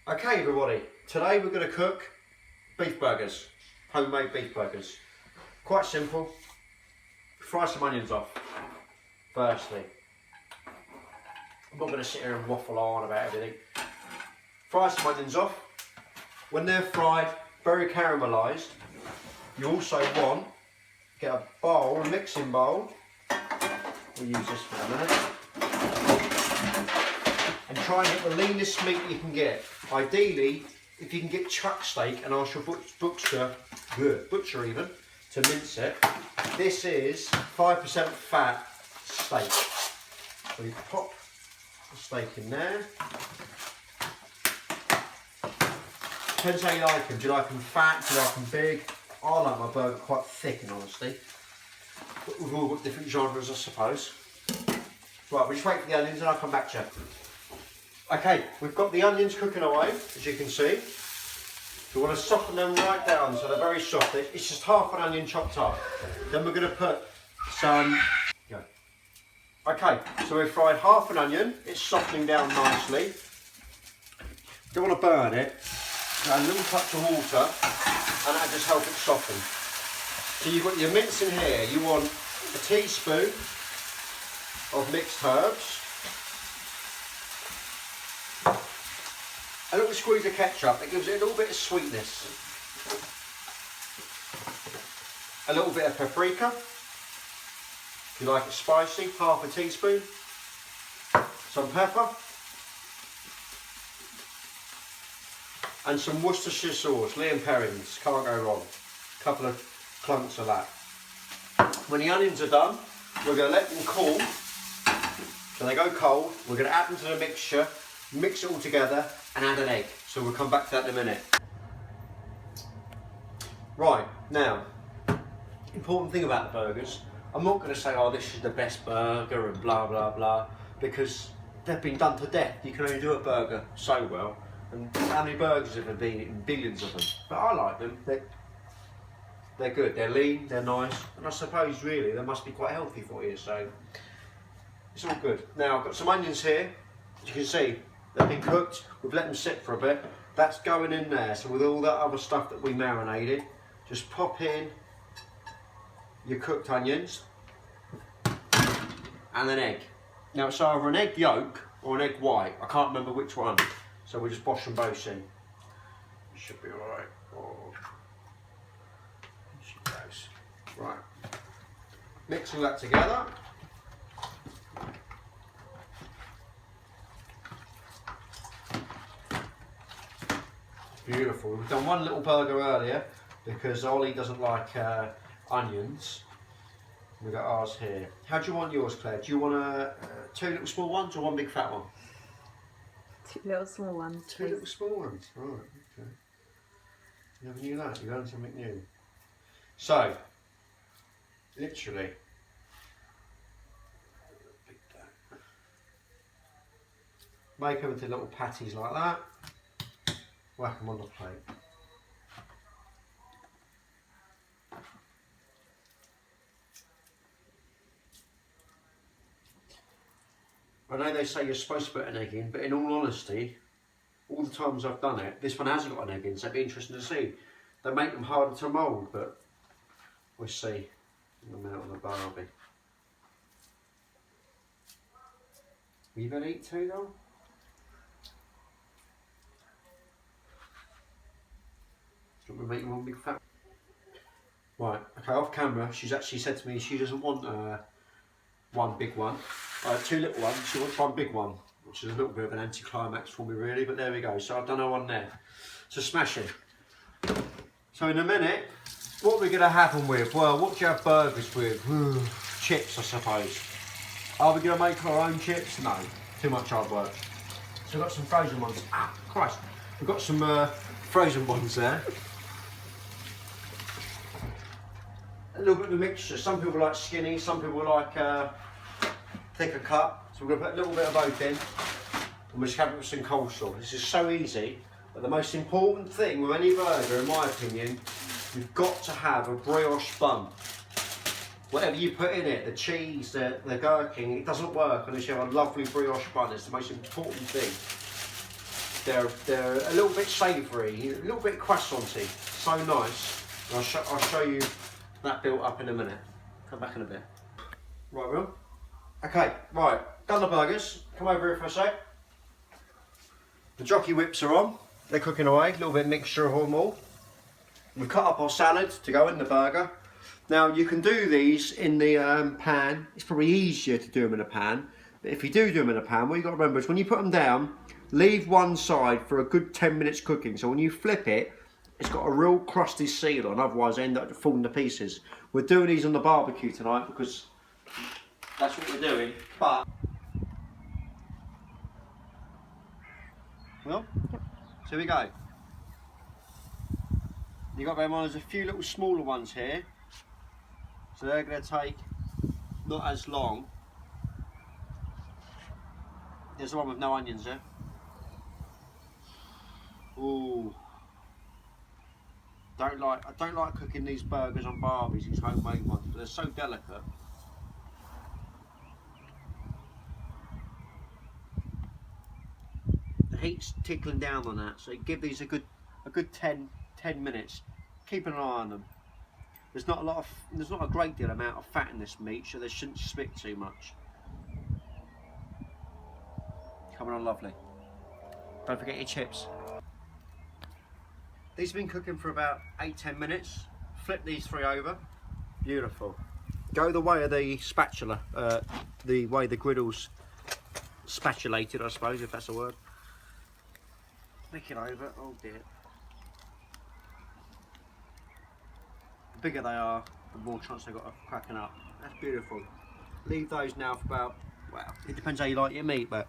Okay everybody, today we're going to cook beef burgers, homemade beef burgers. Quite simple. Fry some onions off, firstly. I'm not going to sit here and waffle on about everything. Fry some onions off. When they're fried, very caramelised, you also want to get a bowl, a mixing bowl. We'll use this for a minute. And try and get the leanest meat you can get. Ideally, if you can get chuck steak and ask your butcher even to mince it, this is 5% fat steak. So you pop the steak in there. Depends how you like them. Do you like them fat? Do you like them big? I like my burger quite thick in honesty. But we've all got different genres, I suppose. Right, we just wait for the onions and I'll come back to you. Okay, we've got the onions cooking away, as you can see. We want to soften them right down so they're very soft. It's just half an onion chopped up. Then we're going to put some... Okay, so we've fried half an onion. It's softening down nicely. Don't want to burn it. A little touch of water and that'll just help it soften. So you've got your mince in here. You want a teaspoon of mixed herbs. A little squeeze of ketchup, that gives it a little bit of sweetness. A little bit of paprika, if you like it spicy, half a teaspoon. Some pepper. And some Worcestershire sauce, Lee and Perrins, can't go wrong. A couple of clumps of that. When the onions are done, we're going to let them cool. So they go cold, we're going to add them to the mixture, mix it all together and add an egg. So we'll come back to that in a minute. Right, now, important thing about the burgers, I'm not going to say, oh, this is the best burger and blah, blah, blah, because they've been done to death. You can only do a burger so well. And how many burgers have there been eaten? Billions of them. But I like them. They're good. They're lean, they're nice. And I suppose, really, they must be quite healthy for you. So, it's all good. Now, I've got some onions here. As you can see, they've been cooked, we've let them sit for a bit. That's going in there, so with all that other stuff that we marinated, just pop in your cooked onions and an egg. Now it's either an egg yolk or an egg white, I can't remember which one, so we just wash them both in. It should be alright. Oh. She goes. Right, mix all that together. Beautiful. We've done one little burger earlier because Ollie doesn't like onions. We've got ours here. How do you want yours, Claire? Do you want two little small ones or one big fat one? Two little small ones. Two little small ones. Right, okay. You never knew that. You learned something new. So, literally, make them into little patties like that. Whack them on the plate. I know they say you're supposed to put an egg in, but in all honesty, all the times I've done it, this one hasn't got an egg in, so it'd be interesting to see. They make them harder to mould, but we'll see in the melt on the Barbie. Will you better eat two though? Do you want me to make you one big fat? Right, okay, off camera, she's actually said to me she doesn't want one big one. Two little ones, she wants one big one, which is a little bit of an anticlimax for me really, but there we go. So I've done her one there. So smashing. So in a minute, what we're going to have them with? Well, what do you have burgers with? Chips, I suppose. Are we going to make our own chips? No, too much hard work. So we've got some frozen ones. Ah, Christ. We've got some frozen ones there. A little bit of a mixture. Some people like skinny, some people like thicker cut. So we're going to put a little bit of both in. And we're just having it with some coleslaw. This is so easy. But the most important thing with any burger, in my opinion, you've got to have a brioche bun. Whatever you put in it, the cheese, the gherkin, it doesn't work unless you have a lovely brioche bun. It's the most important thing. They're a little bit savoury, a little bit croissanty. So nice. And I'll show you that built up in a minute. Come back in a bit. Right, Will. Okay, right. Done the burgers. Come over here for a sec. The jockey whips are on. They're cooking away. A little bit of mixture of them all. We've cut up our salad to go in the burger. Now you can do these in the pan. It's probably easier to do them in a pan. But if you do them in a pan, what you've got to remember is when you put them down, leave one side for a good 10 minutes cooking. So when you flip it, it's got a real crusty seal on, otherwise they end up falling to pieces. We're doing these on the barbecue tonight because that's what we're doing. But well, so here we go. You got to bear in mind there's a few little smaller ones here, so they're going to take not as long. There's the one with no onions there. Ooh. I don't like cooking these burgers on barbies, these homemade ones, but they're so delicate. The heat's tickling down on that, so you give these a good 10 minutes. Keep an eye on them. There's not a great deal amount of fat in this meat, so they shouldn't spit too much. Coming on lovely. Don't forget your chips. These have been cooking for about 8-10 minutes. Flip these three over. Beautiful. Go the way of the spatula, the way the griddle's spatulated, I suppose, if that's a word. Flick it over. Oh dear. The bigger they are, the more chance they've got of cracking up. That's beautiful. Leave those now for about, well, it depends how you like your meat, but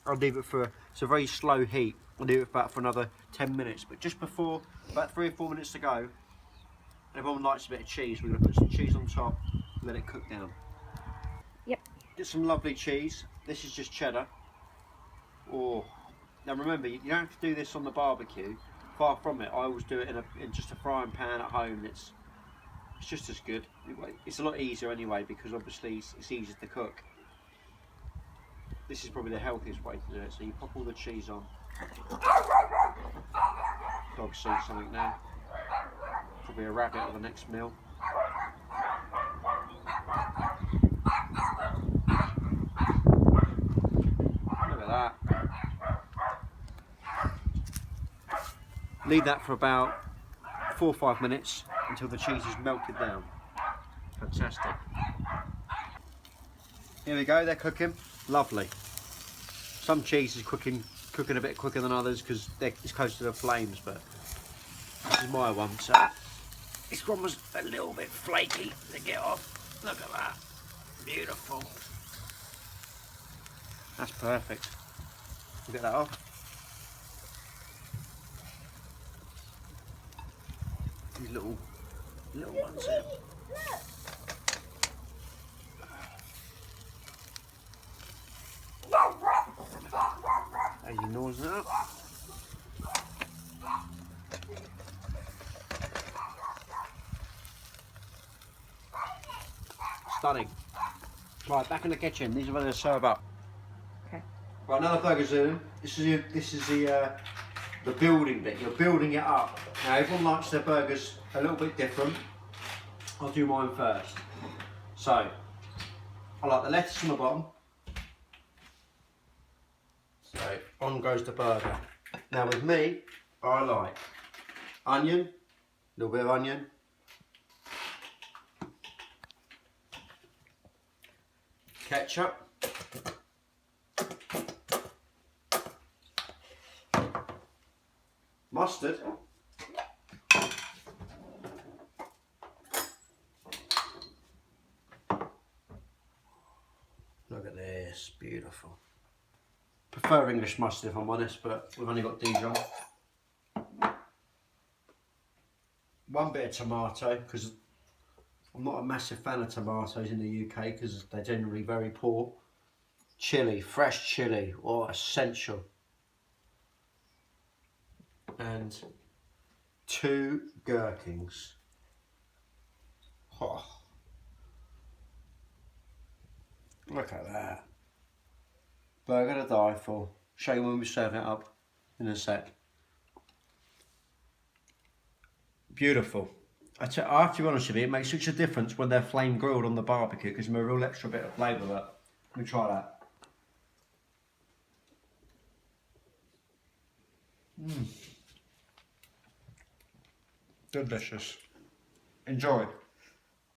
I'll leave it for, it's a very slow heat. I'll leave it for another 10 minutes, but just before, about 3 or 4 minutes to go, everyone likes a bit of cheese. We're going to put some cheese on top, let it cook down. Yep. Get some lovely cheese. This is just cheddar. Oh, now remember, you don't have to do this on the barbecue. Far from it. I always do it in just a frying pan at home. It's just as good. It's a lot easier anyway because obviously it's easier to cook. This is probably the healthiest way to do it. So you pop all the cheese on. Dog sees something now. Probably a rabbit at the next meal. Look at that. Leave that for about 4 or 5 minutes until the cheese is melted down. Fantastic. Here we go, they're cooking. Lovely. Some cheese is cooking a bit quicker than others because it's close to the flames, but this is my one, so this one was a little bit flaky to get off. Look at that. Beautiful. That's perfect. Get that off. These little ones here. As you nose it up. Stunning. Right, back in the kitchen. These are what they're serve up. Okay. Right, another burger's in. This is the building bit. You're building it up. Now everyone likes their burgers a little bit different. I'll do mine first. So I like the lettuce on the bottom. So on goes the burger. Now with me, I like onion, a little bit of onion, ketchup, mustard, look at this, beautiful. Prefer English mustard if I'm honest, but we've only got Dijon. 1 bit of tomato, because I'm not a massive fan of tomatoes in the UK because they're generally very poor. Chilli, fresh chilli, or essential. And 2 gherkins. Oh. Look at that. Burger to die for. Show you when we serve it up. in a sec. Beautiful. I have to be honest with you, it makes such a difference when they're flame grilled on the barbecue. It gives them a real extra bit of flavour. Let me try that. Delicious. Enjoy.